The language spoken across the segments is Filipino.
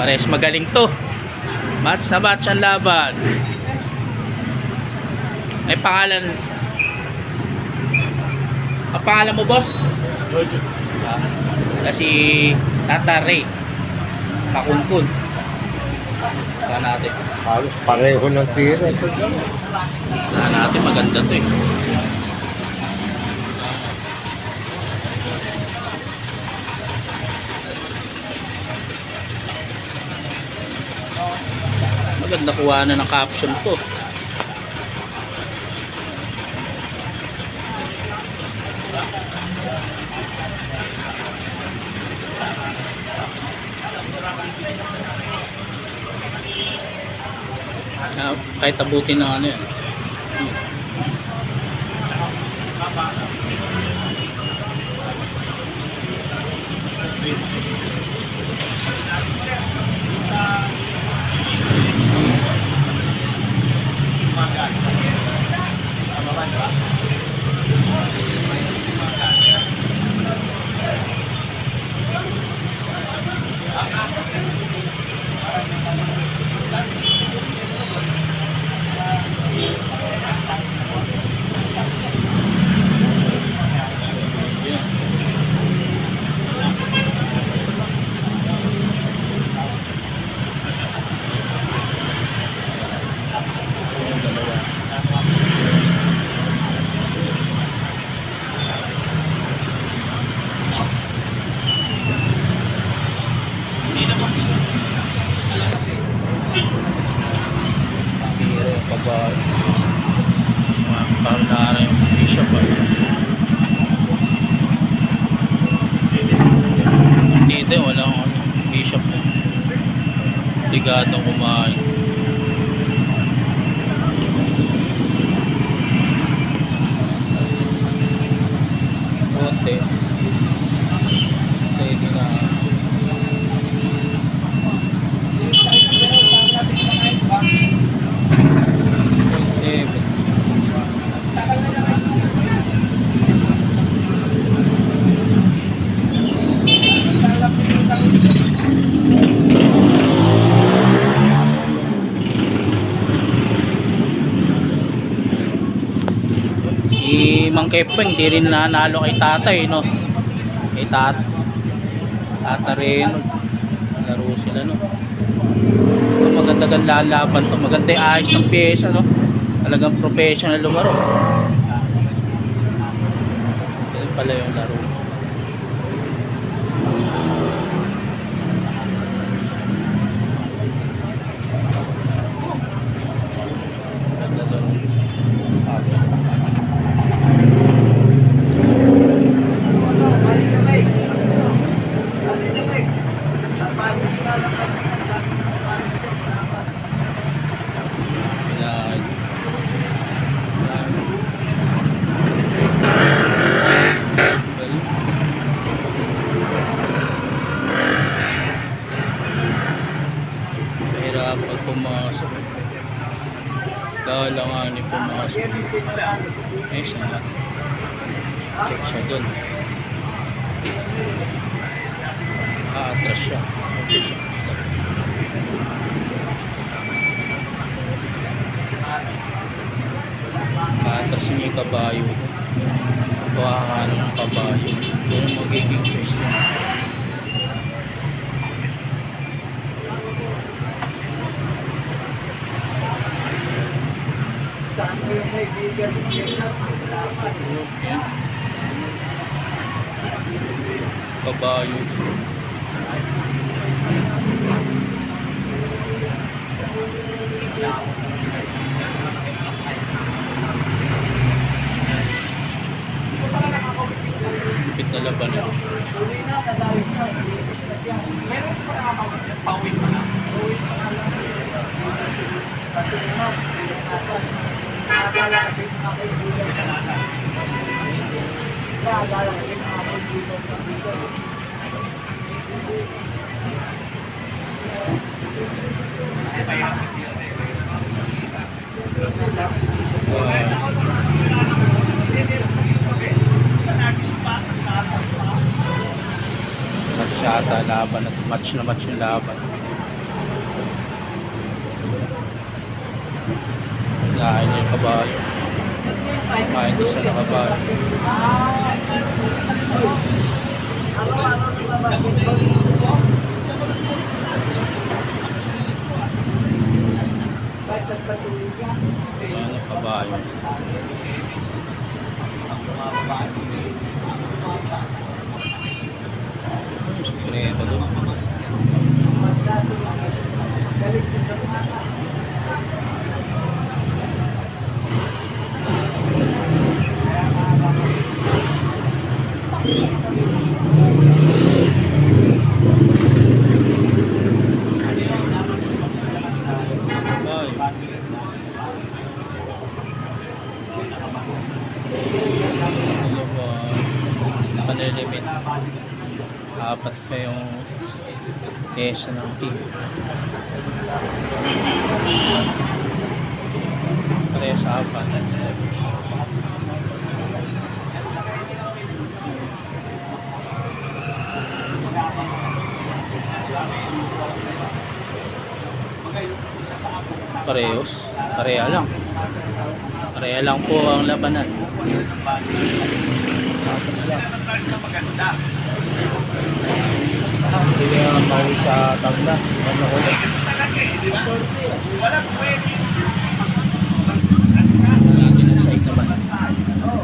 Pares magaling to. Match na match ang laban. May pangalan. Ang pangalan mo, boss? Si Tata Ray Kakunkun. Saan natin? Halos pareho ng tira. Saan natin, maganda to eh. Maganda kuha na ng caption to. Kahit abutin ng ano yan. Parang na yung bishop dito walang bishop ligadong kumain konti pwede na si Mang Kepeng hindi rin nanalo kay tatay no, kay tata rin laro sila no. So, maganda gan lalaban to, maganda yung ayos ng pyesa no, talagang professional lumaro. Yan pala yung laro. Ganda doon. Pag pumasok dalanganin pumasok ayos na check siya dun atras siya atras niya yung kabayo buhahan ng kabayo doon magiging question. Kabayo pit na laban na match yata laban at match na match yung laban. Kinain niya yung kabayo. Kain doon siya na kabayo. Ayan yung kabayo. Supremo doon. Nakalimit. Apat pa yung pesa ng team. Kaya sa apat. Parehos. Pareha lang. Pareha lang po ang labanan. Tapos lang. Hindi kaya ang maui sa tabla. Ano ko lang. Lagi ng side naman.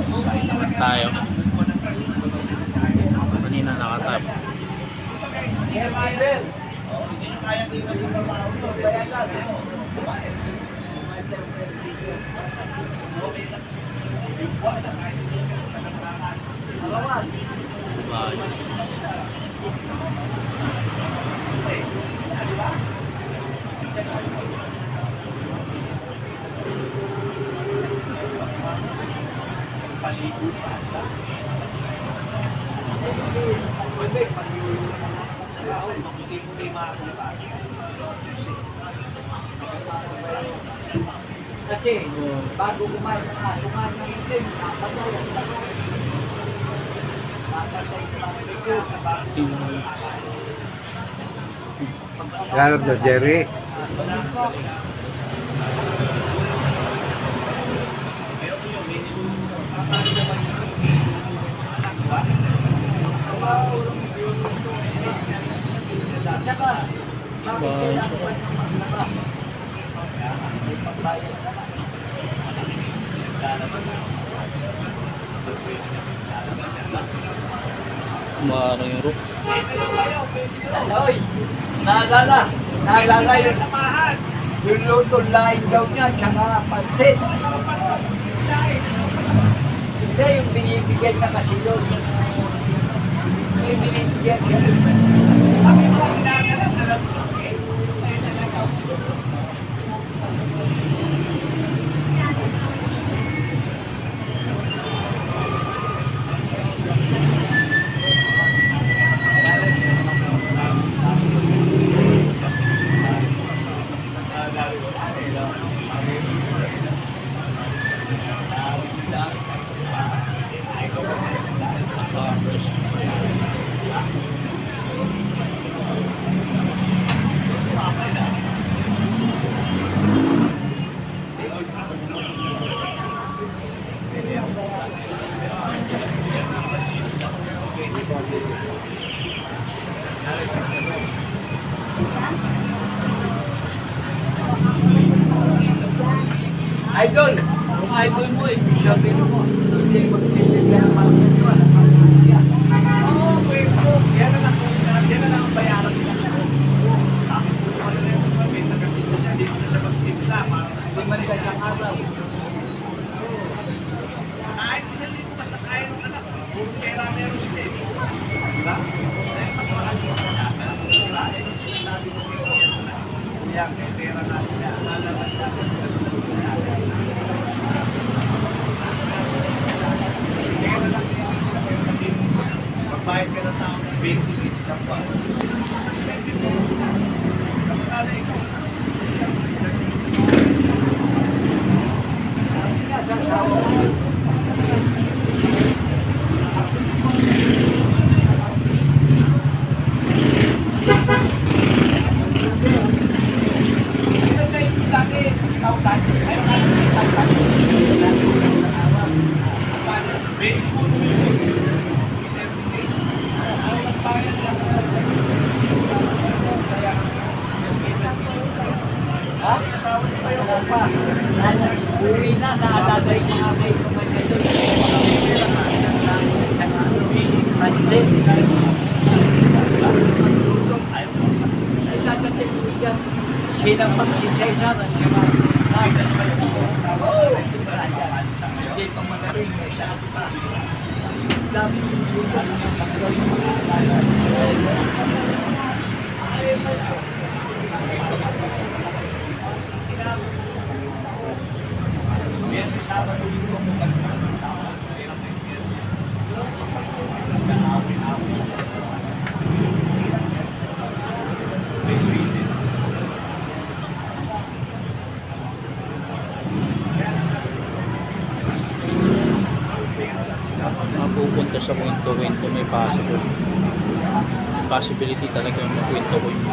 Side naman tayo. Kanina nakatap. Kasi bago kumain ng itim, napatay ang sakit. Napatay ang Ganap na Jerry. Umarang yung roof. Oy, naalala yung luto laing daw niya, tsaka pansit. Hindi, yung binibigyan na kasi yun. May binibigyan ka. Idol, kung idol mo, sabihin mo, hindi magbibigyan ng mga ganito, oo, pwede po. Yan na lang ang bayaran nila. Tapos kung ano na yung sabihin, nagkakita siya, hindi na siya magtipla. Hindi man siya isang araw. Kahit isang dito basta kaya ng anak, kung pera meron si Baby. Diba? Mas mahal mo sa kanya. Diba? Sinasabi ko kayo yan na. Yan, may pera na siya. Lalaman niya. Bayad ka na tao ng 20 minutes lang pa. Sa inyo dati, 6,000. Ayun nga, Uwi na, naalala yung mga kayo mga kayo. Pansin. Ay, dadating mo yan. Silang pag-sinsay naman. Hindi pa magaling. Dami mapupunta sa kwento-kwento may possibility talaga yung makwento ko yun.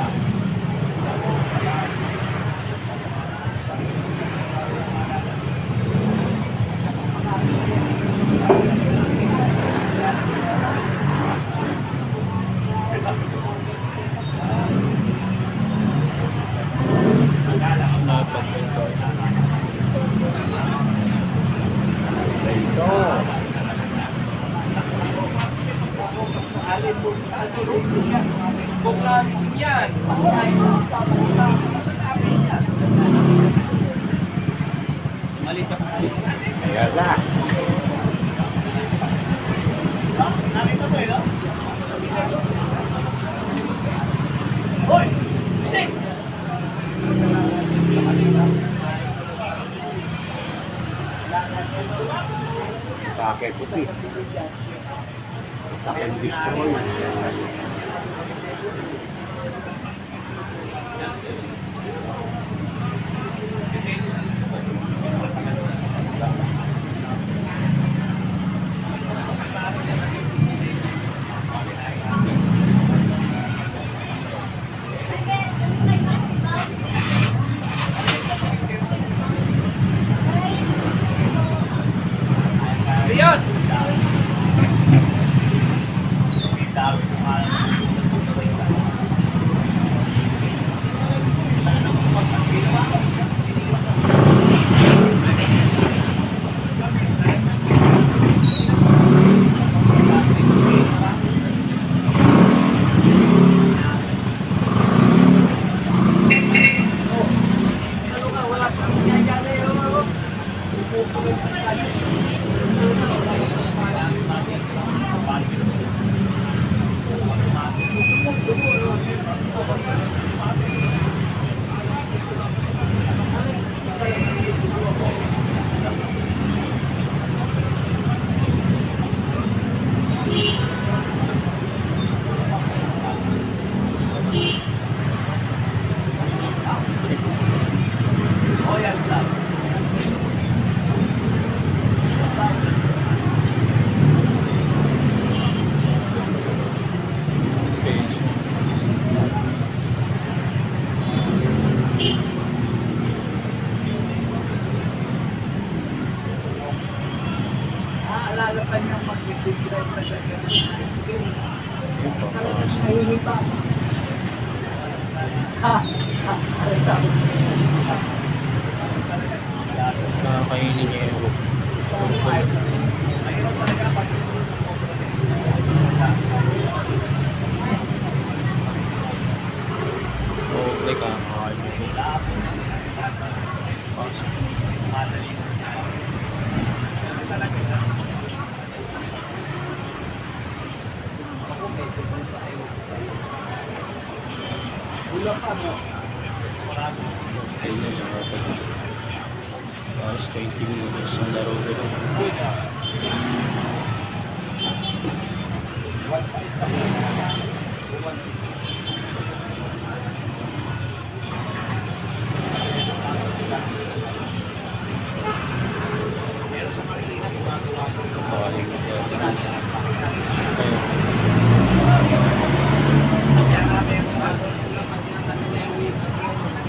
Kaya na. Pakai putih. Pakai destroy. Naalala pa niya mag-drive pa siya. Kakainin niya yung okay ka. Ayun lang ako. Tapos 20 minutes ang laro ko.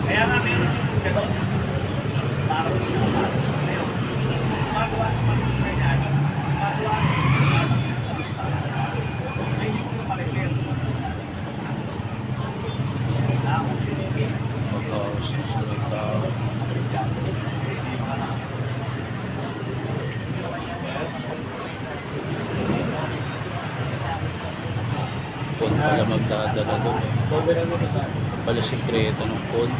Kaya nga meron yung gano'n. Parang ngayon. Magawa sa pamilya niya. Magawa sa pamilya niya. Wala magdadala doon. Pala sikreto ng phone.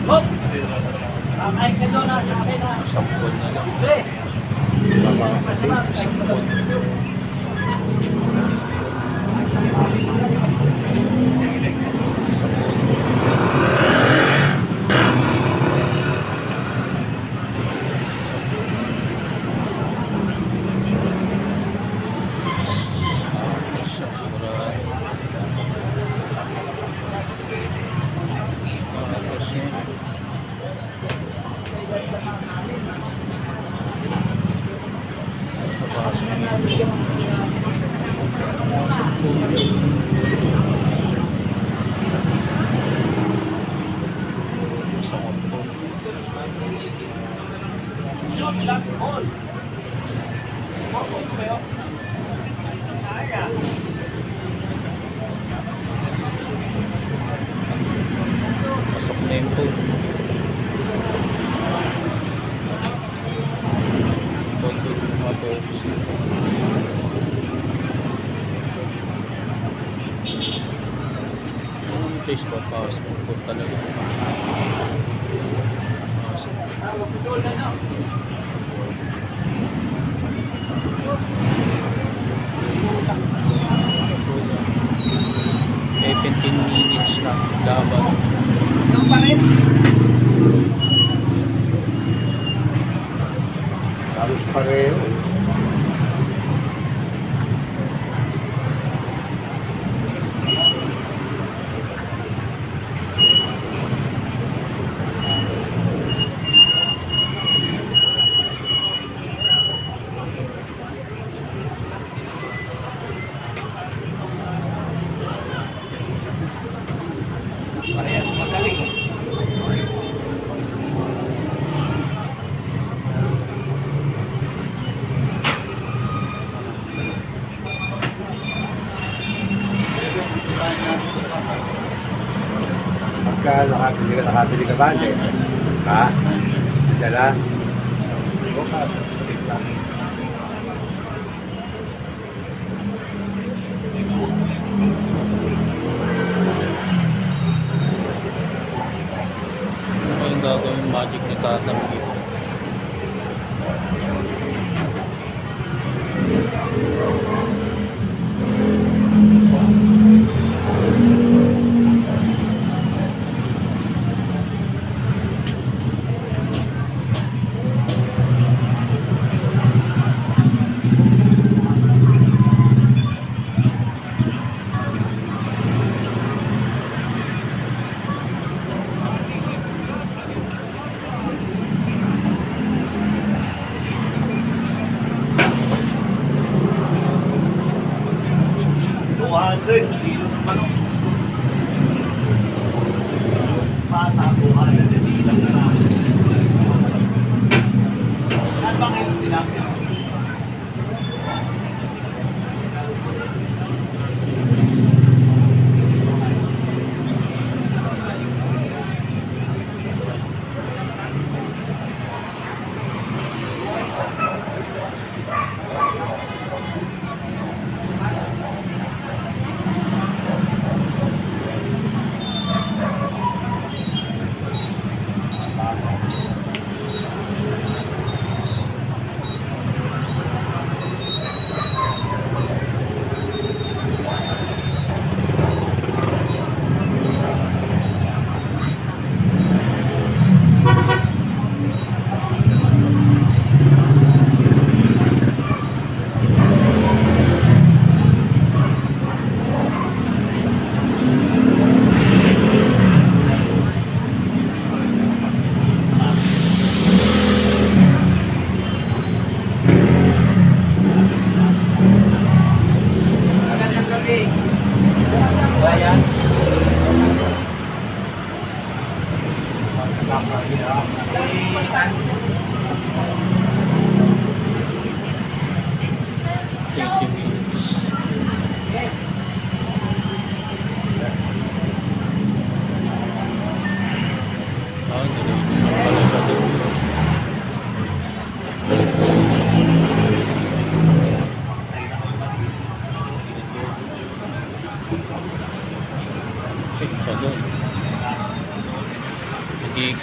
Hop! Ay, gano'n na, sa akin na. Isang phone na lang. Isang phone. Pasok na yung phone. Facebook pause po talaga. Eh, 15 minutes na dapat. Yung pa rin. Halos pareho. Parehas magaling. Pagka nakabili ka ba? Ha? Dala? Ano yung gagawin magic ni Tatam dito? Bata, 200 hindi lang na lang. Saan ba kayo tilapia?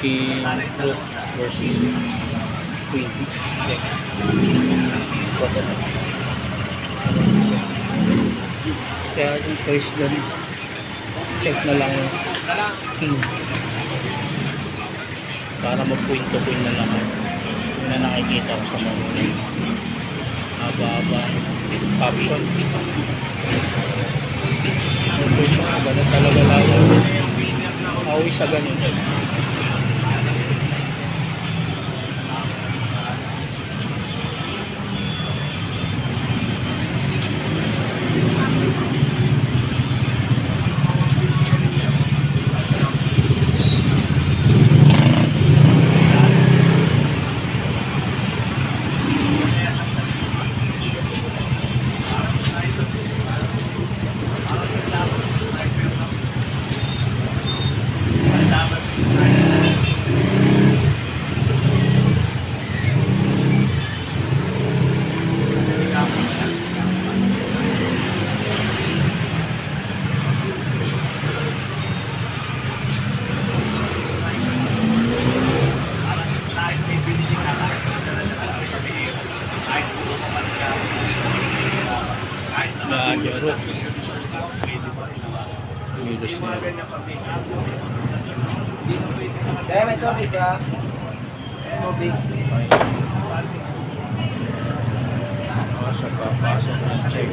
King Rook versus Queen. Check. So, kaya yung choice dyan, check na lang yung King. Para mag-point to point na lang. Yun na nakikita ko sa mga haba-haba option. Yung person ko, ganun talaga lang. Always sa ganun. Jaro. Milos na. Kaya may tubig ka. Tubig. Pasok na check.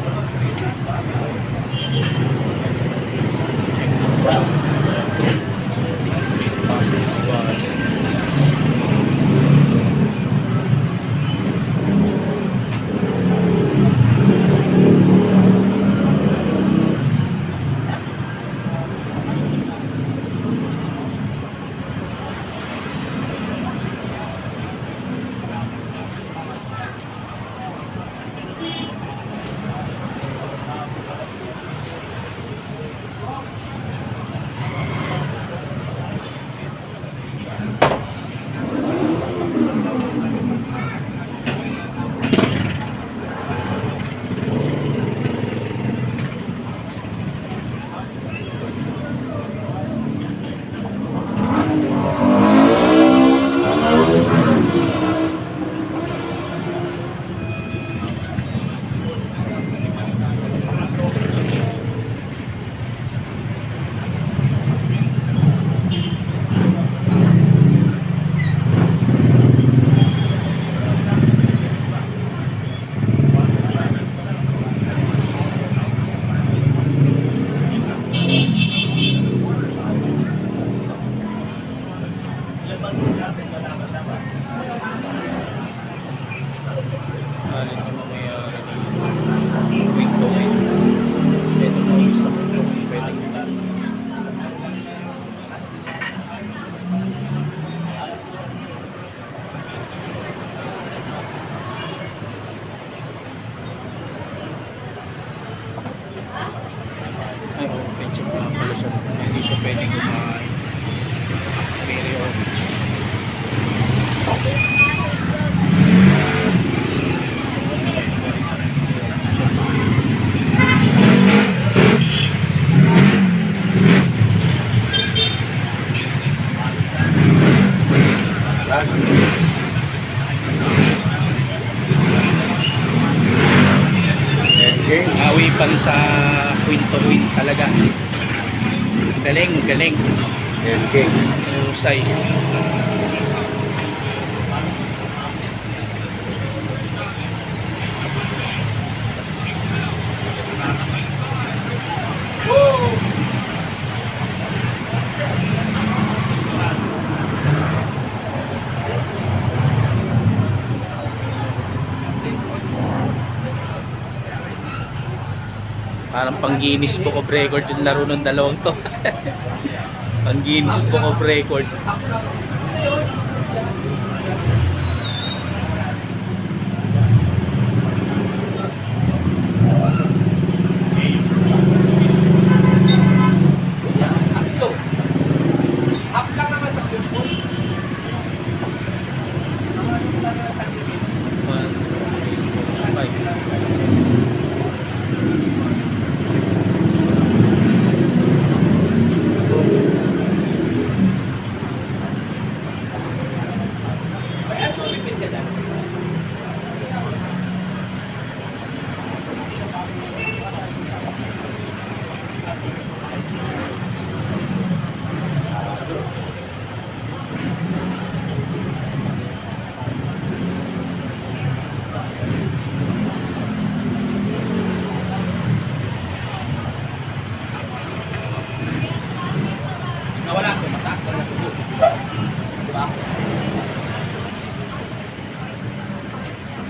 Ay, open check na pala siya. Hindi siya pwedeng kumain. Very open check. Awi pa sa Queen to Queen talaga. Galing, galing. Endgame. Usay. Parang pang Guinness Book of Record yung laro ng dalawang to. Pang Guinness Book of Record.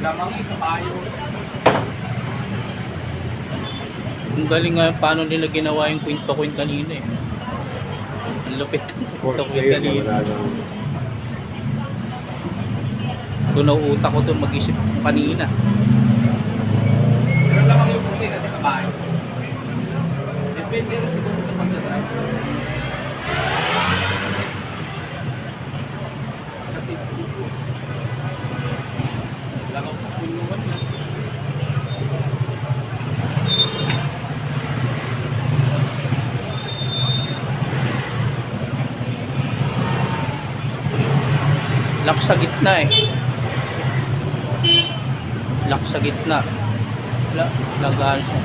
Lamang kabayo. Ang galing nga paano nila ginawa yung kwento-kwento kanina eh. Ang lupit ng Force kwento-kwento player, kanina. wala nang... Tunaw utak ko to mag-isip kanina. Pero lamang yung puti kasi kabayo. Depende rin siguro sa pagdadrive. Kasi lamang sa kulungan na. Lock sa gitna eh. Lock sa gitna. Lagaan siya.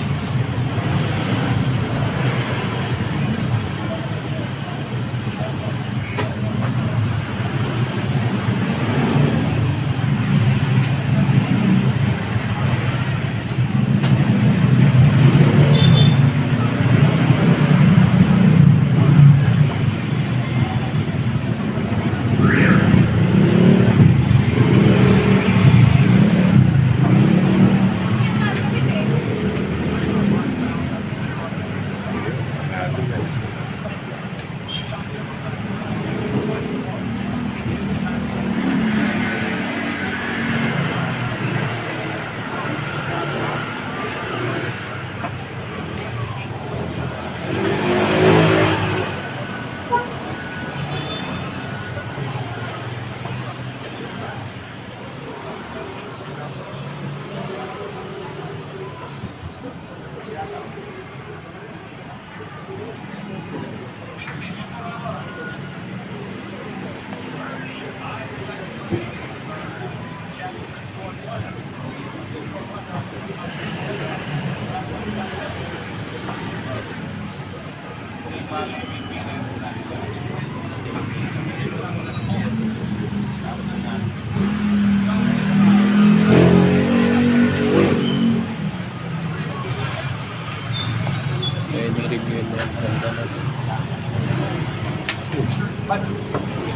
Pwede review na yan. Ganda na.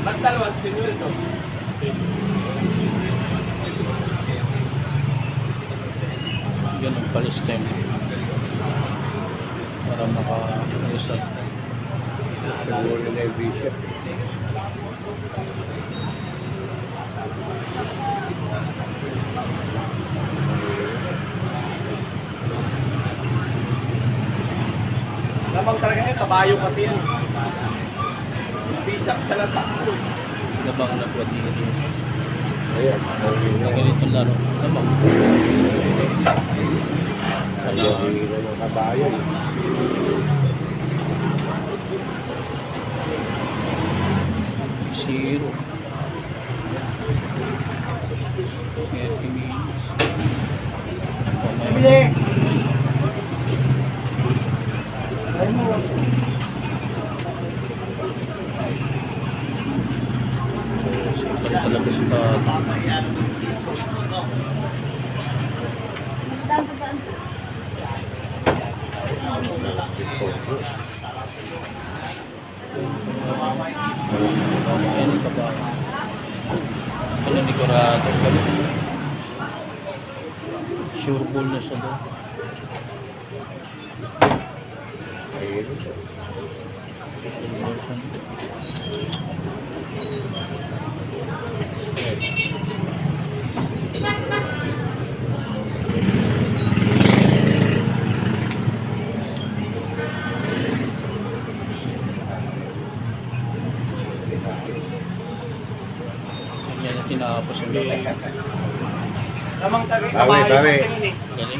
Ba't dalawang sinul to? Ganun pala stem. Para maka-result. Siguro na yung vision. Lamang talaga yan, kabayo kasi yan. Bisak sa latak. Labang na pwede dito. Ayan. Ang ganitong laro. Labang. Ayaw hihila ng kabayo. Zero. 30 minutes. Bili! Simple talaga sa ano ka ba? Ano, dekorado ka ba? Sure ball na siya doon. Ayun. Yan ang tinapos yung Lamang talaga yung Bawi, kabayo bawi. kasi yun eh. galing.